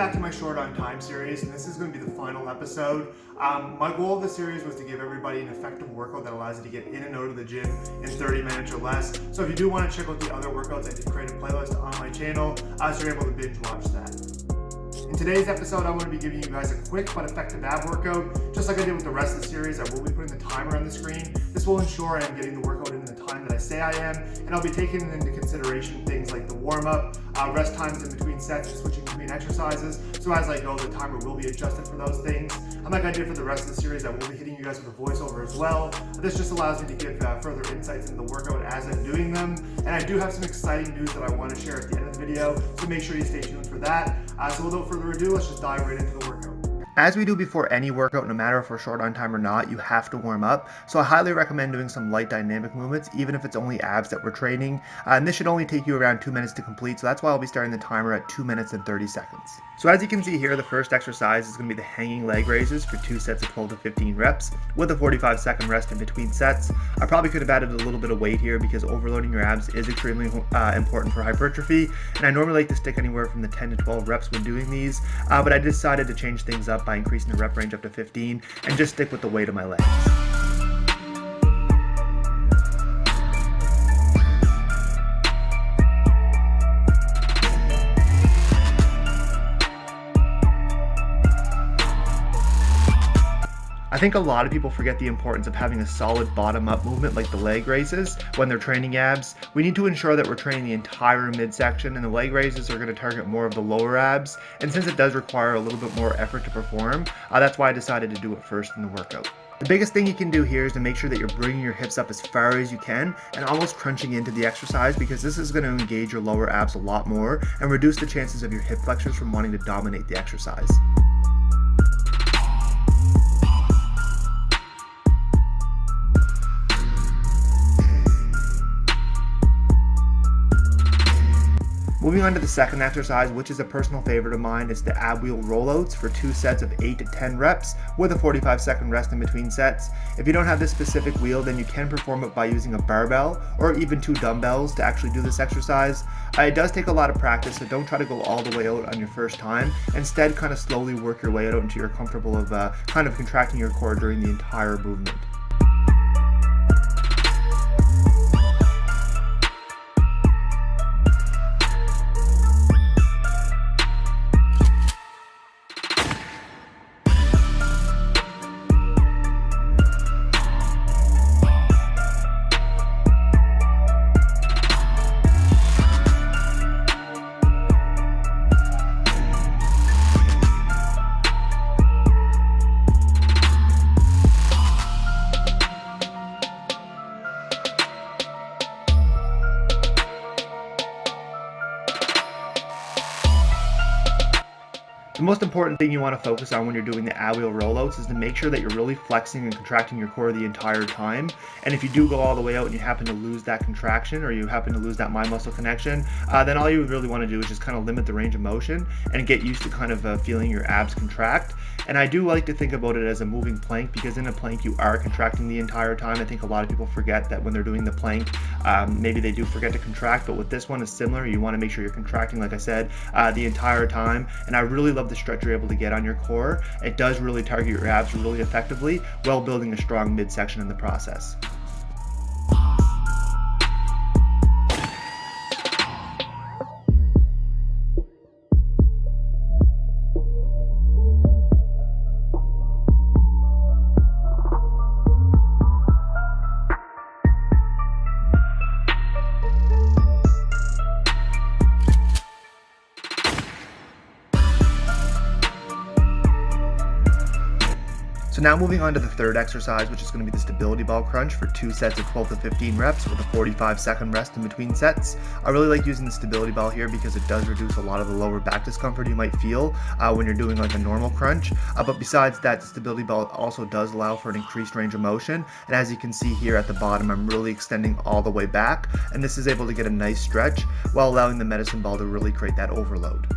back to my short on time series, and this is going to be the final episode. My goal of the series was to give everybody an effective workout that allows you to get in and out of the gym in 30 minutes or less. So if you do want to check out the other workouts, I did create a playlist on my channel, so you're able to binge watch that. In today's episode, I'm going to be giving you guys a quick but effective ab workout. Just like I did with the rest of the series, I will be putting the timer on the screen. This will ensure I am getting the workout in the time that I say I am, and I'll be taking into consideration things like the warm-up, rest times in between sets, and switching between exercises. So as I go, the timer will be adjusted for those things. And like I did for the rest of the series, I will be hitting you guys with a voiceover as well. This just allows me to give further insights into the workout as I'm doing them. And I do have some exciting news that I want to share at the end of the video, so make sure you stay tuned for that. So without further ado, let's just dive right into the workout. As we do before any workout, no matter if we're short on time or not, you have to warm up. So I highly recommend doing some light dynamic movements, even if it's only abs that we're training. And this should only take you around 2 minutes to complete. So that's why I'll be starting the timer at 2 minutes and 30 seconds. So as you can see here, the first exercise is going to be the hanging leg raises for 2 sets of 12 to 15 reps with a 45-second rest in between sets. I probably could have added a little bit of weight here because overloading your abs is extremely important for hypertrophy. And I normally like to stick anywhere from the 10 to 12 reps when doing these, but I decided to change things up by increasing the rep range up to 15 and just stick with the weight of my legs. I think a lot of people forget the importance of having a solid bottom-up movement like the leg raises when they're training abs. We need to ensure that we're training the entire midsection, and the leg raises are going to target more of the lower abs. And since it does require a little bit more effort to perform, that's why I decided to do it first in the workout. The biggest thing you can do here is to make sure that you're bringing your hips up as far as you can and almost crunching into the exercise, because this is going to engage your lower abs a lot more and reduce the chances of your hip flexors from wanting to dominate the exercise. Moving on to the second exercise, which is a personal favorite of mine, is the ab wheel rollouts for 2 sets of 8 to 10 reps with a 45-second rest in between sets. If you don't have this specific wheel, then you can perform it by using a barbell or even 2 dumbbells to actually do this exercise. It does take a lot of practice, so don't try to go all the way out on your first time. Instead, kind of slowly work your way out until you're comfortable of kind of contracting your core during the entire movement. The most important thing you want to focus on when you're doing the ab wheel rollouts is to make sure that you're really flexing and contracting your core the entire time. And if you do go all the way out and you happen to lose that contraction, or you happen to lose that mind muscle connection, then all you really want to do is just kind of limit the range of motion and get used to kind of feeling your abs contract. And I do like to think about it as a moving plank, because in a plank you are contracting the entire time. I think a lot of people forget that when they're doing the plank, maybe they do forget to contract, but with this one is similar. You want to make sure you're contracting, like I said, the entire time. And I really love the stretch you're able to get on your core. It does really target your abs really effectively while building a strong midsection in the process. So now moving on to the third exercise, which is going to be the stability ball crunch for 2 sets of 12 to 15 reps with a 45-second rest in between sets. I really like using the stability ball here because it does reduce a lot of the lower back discomfort you might feel when you're doing like a normal crunch. But besides that, the stability ball also does allow for an increased range of motion. And as you can see here at the bottom, I'm really extending all the way back, and this is able to get a nice stretch while allowing the medicine ball to really create that overload.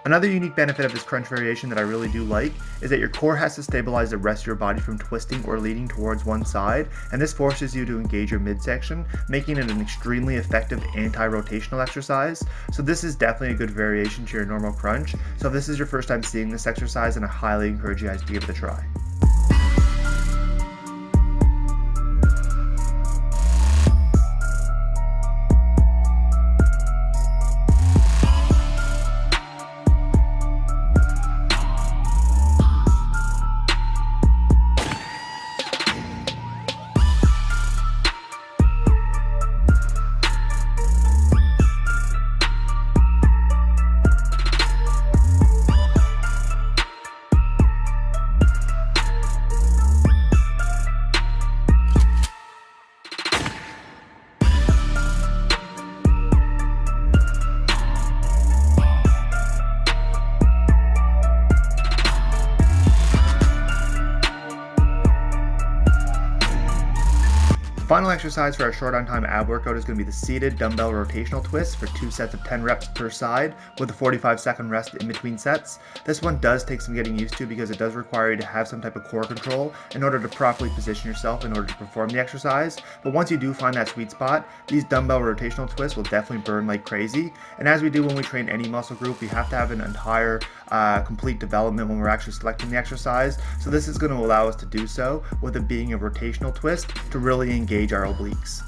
Another unique benefit of this crunch variation that I really do like is that your core has to stabilize the rest of your body from twisting or leaning towards one side, and this forces you to engage your midsection, making it an extremely effective anti-rotational exercise. So this is definitely a good variation to your normal crunch. So if this is your first time seeing this exercise, then I highly encourage you guys to give it a try. Final exercise for our short on time ab workout is going to be the seated dumbbell rotational twist for 2 sets of 10 reps per side with a 45-second rest in between sets. This one does take some getting used to because it does require you to have some type of core control in order to properly position yourself in order to perform the exercise. But once you do find that sweet spot, these dumbbell rotational twists will definitely burn like crazy. And as we do when we train any muscle group, we have to have an entire complete development when we're actually selecting the exercise. So this is going to allow us to do so with it being a rotational twist to really engage our obliques.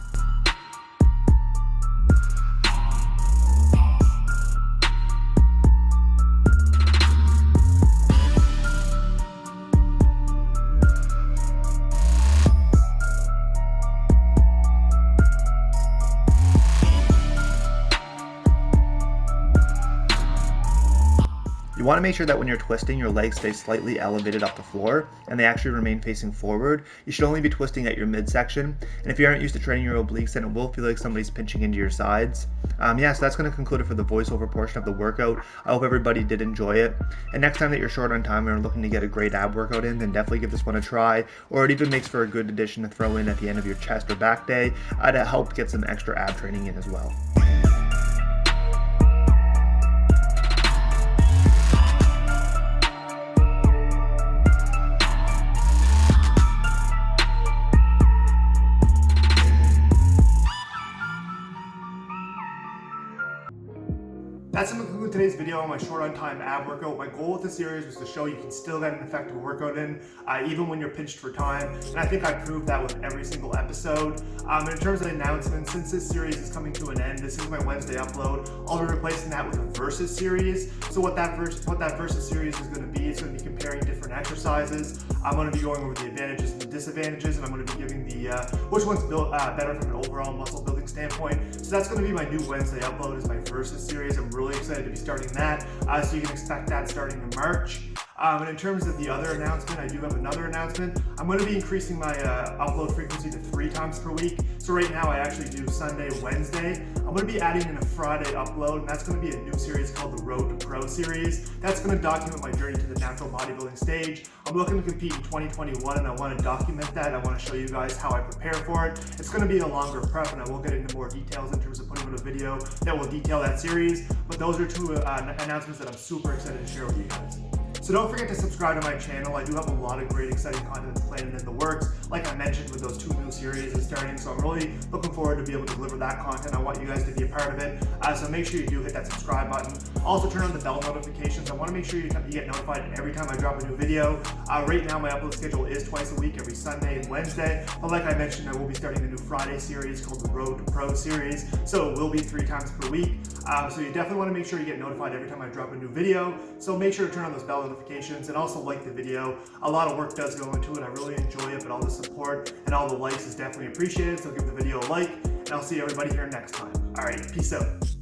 You want to make sure that when you're twisting, your legs stay slightly elevated off the floor and they actually remain facing forward. You should only be twisting at your midsection. And if you aren't used to training your obliques, then it will feel like somebody's pinching into your sides. So that's going to conclude it for the voiceover portion of the workout. I hope everybody did enjoy it. And next time that you're short on time and are looking to get a great ab workout in, then definitely give this one a try. Or it even makes for a good addition to throw in at the end of your chest or back day to help get some extra ab training in as well. That's going to conclude today's video on my short on time ab workout. My goal with the series was to show you can still get an effective workout in, even when you're pinched for time. And I think I proved that with every single episode. In terms of announcements, since this series is coming to an end, this is my Wednesday upload. I'll be replacing that with a versus series. So what that versus series is going to be, it's going to be comparing different exercises. I'm going to be going over the advantages and the disadvantages, and I'm going to be giving the which one's built better from an overall muscle building standpoint. So that's going to be my new Wednesday upload, is my versus series. I'm really excited to be starting that, so you can expect that starting in March. And in terms of the other announcement, I do have another announcement. I'm going to be increasing my upload frequency to 3 times per week. So right now I actually do Sunday, Wednesday. I'm going to be adding in a Friday upload, and that's going to be a new series called the Road to Pro series. That's going to document my journey to the natural bodybuilding stage. I'm looking to compete in 2021, and I want to document that. I want to show you guys how I prepare for it. It's going to be a longer prep, and I will get into more details in terms of putting out a video that will detail that series. But those are 2 announcements that I'm super excited to share with you guys. So don't forget to subscribe to my channel. I do have a lot of great, exciting content that's planned in the works. Like I mentioned, with those 2 new series is starting, so I'm really looking forward to be able to deliver that content. I want you guys to be a part of it. So make sure you do hit that subscribe button. Also turn on the bell notifications. I want to make sure you get notified every time I drop a new video. Right now my upload schedule is twice a week, every Sunday and Wednesday. But like I mentioned, I will be starting a new Friday series called the Road to Pro series. So it will be 3 times per week. So you definitely want to make sure you get notified every time I drop a new video. So make sure to turn on those bell notifications and also like the video. A lot of work does go into it. I really enjoy it, but all the support and all the likes is definitely appreciated. So give the video a like, and I'll see everybody here next time. All right, peace out.